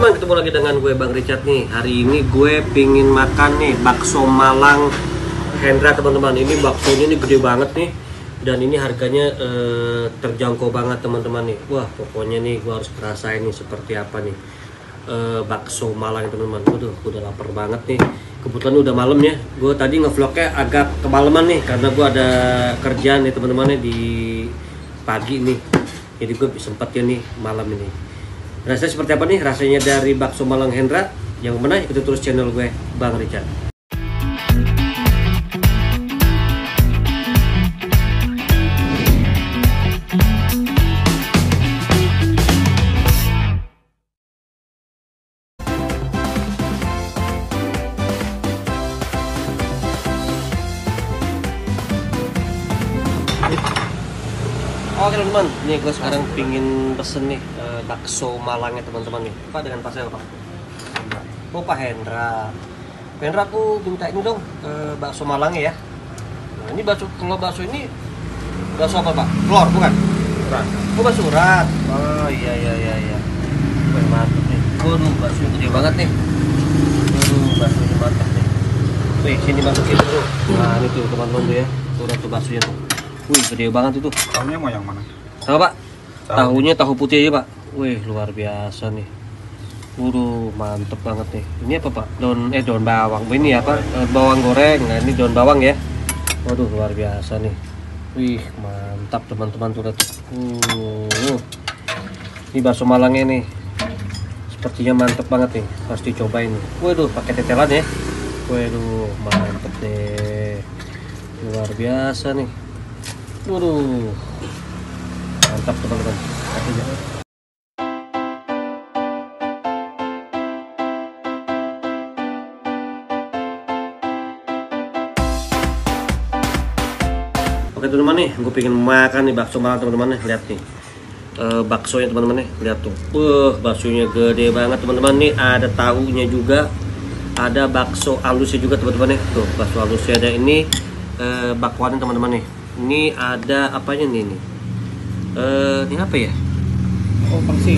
teman-teman, ketemu lagi dengan gue Bang Richard nih. Hari ini gue pingin makan nih bakso Malang Hendra teman-teman. Ini baksonya nih gede banget nih. Dan ini harganya terjangkau banget teman-teman nih. Wah pokoknya nih gue harus ngerasain nih seperti apa nih bakso Malang teman-teman. Waduh udah lapar banget nih. Kebetulan udah malam ya. Gue tadi ngevlognya agak kemalaman nih. Karena gue ada kerjaan nih teman-teman di pagi nih. Jadi gue sempatnya nih malam ini. Rasanya seperti apa nih rasanya dari bakso Malang Hendra? Yang mana ikuti terus channel gue Bang Richard. Oke teman-teman, nih gue sekarang pingin pesen nih bakso Malangnya teman-teman nih. Pak dengan Pak saya Pak. Oh Pak Hendra. Pak Hendra aku minta ini dong bakso Malangnya ya. Nah ini bakso, kalau bakso ini bakso apa Pak? Telur bukan? Surat. Oh bakso surat. Oh iya. Wah mantap nih. Waduh bakso gede banget nih. Waduh baksonya mantap nih. Wih sini masukin dulu. Nah ini tuh teman-teman tuh ya. Tuh baksonya tuh. Wih gede banget itu. Tahunya mau yang mana? Tahu Pak? Tahunya tahu putih aja Pak. Wih luar biasa nih. Waduh mantep banget nih. Ini apa Pak? Daun bawang. Ini apa? Bawang goreng. Nah ini daun bawang ya. Waduh luar biasa nih. Wih mantap teman-teman tuh. Ini bakso Malangnya nih. Sepertinya mantep banget nih. Harus dicobain nih. Waduh pakai tetelan ya. Waduh mantep deh. Luar biasa nih. Waduh mantap teman-teman. Oke teman-teman nih, gue pengen makan nih bakso Malang teman-teman nih. Lihat nih baksonya teman-teman nih, lihat tuh. Baksonya gede banget teman-teman nih. Ada tahunya juga, ada bakso halusnya juga teman-teman nih. Tuh bakso halusnya ada ini bakwannya teman-teman nih. Ini ada apanya nih ini? Ini apa ya? Oh pangsit.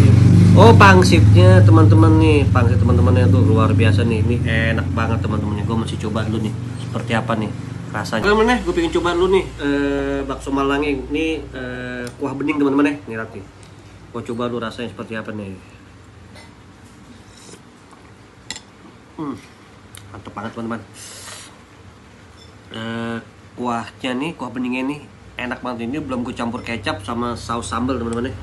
Oh pangsitnya teman-teman nih. Pangsit teman-temannya tuh luar biasa nih. Ini enak banget teman-teman nih. Gue masih coba dulu nih. Seperti apa nih rasanya? Teman-teman nih, gue pengen coba dulu nih bakso Malang ini kuah bening teman-teman nih. Nih Rati. Gue coba dulu rasanya seperti apa nih. Mantap banget teman-teman. Kuahnya nih, kuah beningnya nih enak banget. Ini belum gue campur kecap sama saus sambal teman-teman nih.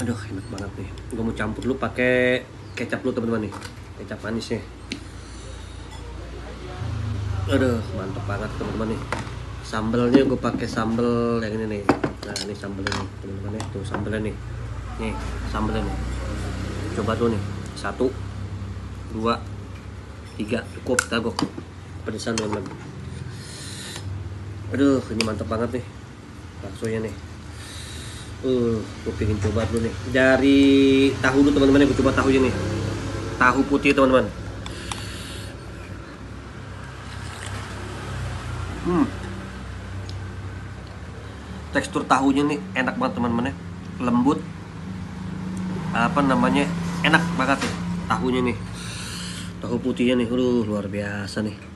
Aduh enak banget nih. Gue mau campur dulu pakai kecap dulu teman-teman nih. Kecap manisnya. Aduh mantap banget teman-teman nih. Sambalnya gue pakai sambal yang ini nih. Nah ini sambalnya nih teman-teman nih. Tuh sambalnya nih. Nih sambalnya nih. Coba dulu nih. 1 2 3 cukup tagok. Pedesan teman-teman. Aduh ini mantap banget nih baksonya nih. Gue pengen coba dulu nih dari tahu dulu teman-teman. Gue coba tahunya nih, tahu putih teman-teman. Tekstur tahunya nih enak banget teman-teman ya, lembut. Apa namanya, enak banget nih tahunya nih, tahu putihnya nih. Luar biasa nih.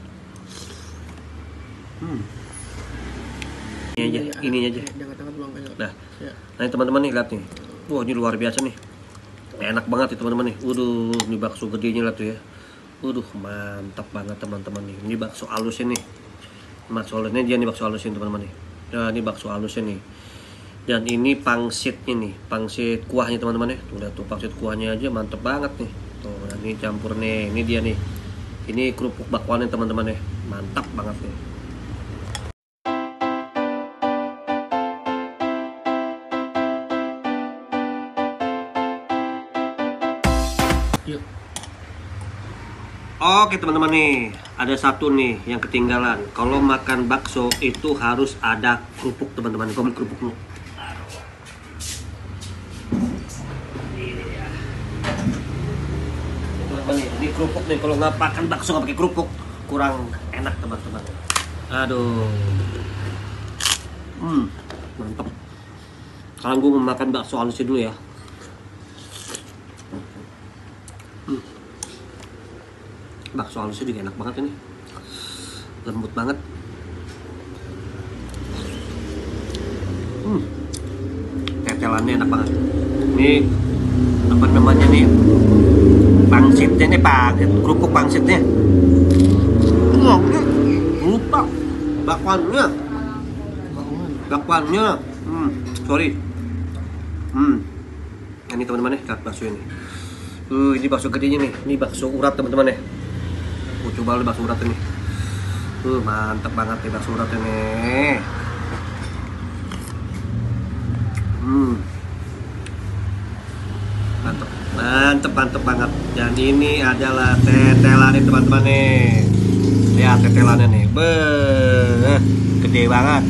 Ini aja. Nah, ini teman-teman nih lihat nih. Wah ini luar biasa nih. Enak banget nih teman-teman nih. Ini bakso gedenya lah tuh ya. Mantap banget teman-teman nih. Ini bakso halusnya nih. Bakso halusnya dia nih, bakso halusnya teman-teman nih. Nah ini bakso halusnya nih. Dan ini pangsitnya nih, pangsit kuahnya teman-teman ya. Tuh lihat tuh pangsit kuahnya aja mantep banget nih. Tuh ini campur nih. Ini dia nih. Ini kerupuk bakwannya teman-teman ya. Mantap banget nih. Oke teman-teman nih, ada satu nih yang ketinggalan. Kalau makan bakso itu harus ada kerupuk teman-teman. Gue ambil kerupuk dulu. Teman-teman nih, ini kerupuk nih. Kalau nggak makan bakso nggak pakai kerupuk kurang enak teman-teman. Aduh, mantap. Sekarang gue mau makan bakso halusnya dulu ya. Bakso halusnya juga enak banget ini, lembut banget. Tetelannya enak banget. Ini apa namanya nih? Pangsitnya nih, kerupuk pangsitnya. Lupa bakwannya. Sorry. Ini teman-teman nih, lihat bakso ini. Ini bakso gedenya nih. Ini bakso urat teman-teman ya. Coba lu bakso urat ini. Mantep banget nih bakso urat ini. Mantep banget. Dan ini adalah tetelannya teman-teman nih. Lihat tetelannya nih. Gede banget.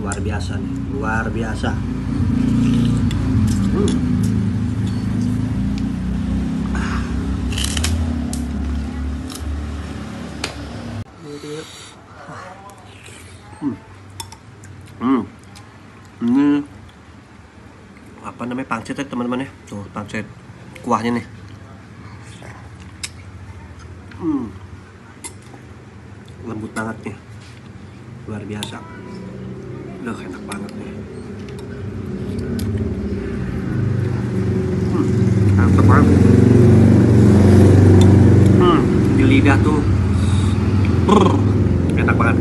Luar biasa nih, luar biasa. Ini apa namanya, pangsit ya teman-teman ya. Tuh pangsit kuahnya nih. Lembut banget nih, luar biasa. Enak banget nih. Mantap banget. Di lidah tuh enak banget,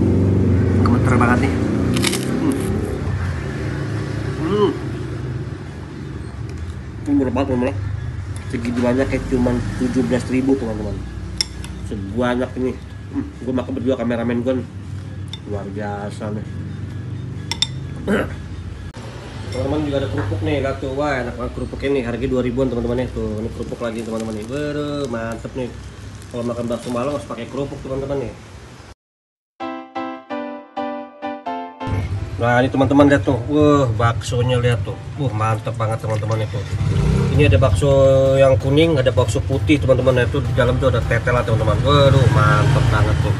gemeter banget nih. Ini murah banget teman-teman. Segitu banyak kayak cuma 17.000 teman-teman. Sebanyak ini. Gue makan berdua kameramen gue. Luar biasa nih. Teman-teman juga ada kerupuk nih, lihat tuh. Wah, enak banget kerupuk ini. Harganya 2.000-an teman-teman ya. Tuh, ini kerupuk lagi teman-teman nih. Mantep nih. Kalau makan bakso Malang harus pakai kerupuk teman-teman nih. Nah, ini teman-teman lihat tuh. Baksonya lihat tuh. Mantep banget teman-teman itu. Ini ada bakso yang kuning, ada bakso putih teman-teman. Itu di dalam tuh ada tetelan teman-teman. Mantep banget tuh.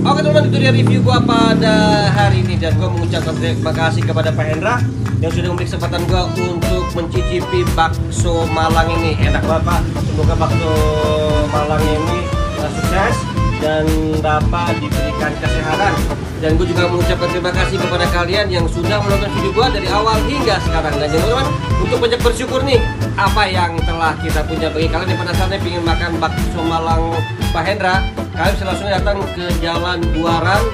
Oke teman-teman, itu dia review gua pada hari ini, dan gua mengucapkan terima kasih kepada Pak Hendra yang sudah memberi kesempatan gua untuk mencicipi bakso Malang ini. Enak banget Pak. Semoga bakso Malang ini sukses dan dapat diberikan kesehatan. Dan gue juga mengucapkan terima kasih kepada kalian yang sudah menonton video gue dari awal hingga sekarang. Dan teman-teman, untuk banyak bersyukur nih apa yang telah kita punya. Bagi kalian yang penasaran ingin makan bakso Malang Pak Hendra, kalian bisa langsung datang ke Jalan Buaran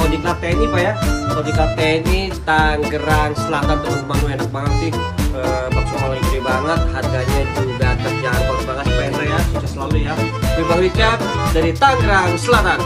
Kodiklat TNI Pak ya. Kodiklat TNI Tangerang Selatan teman-teman. Enak banget sih, bakso Malang gede banget, harganya juga terjangkau banget Pak Hendra ya. Sukses selalu ya. Gue Bang Richard dari Tangerang Selatan.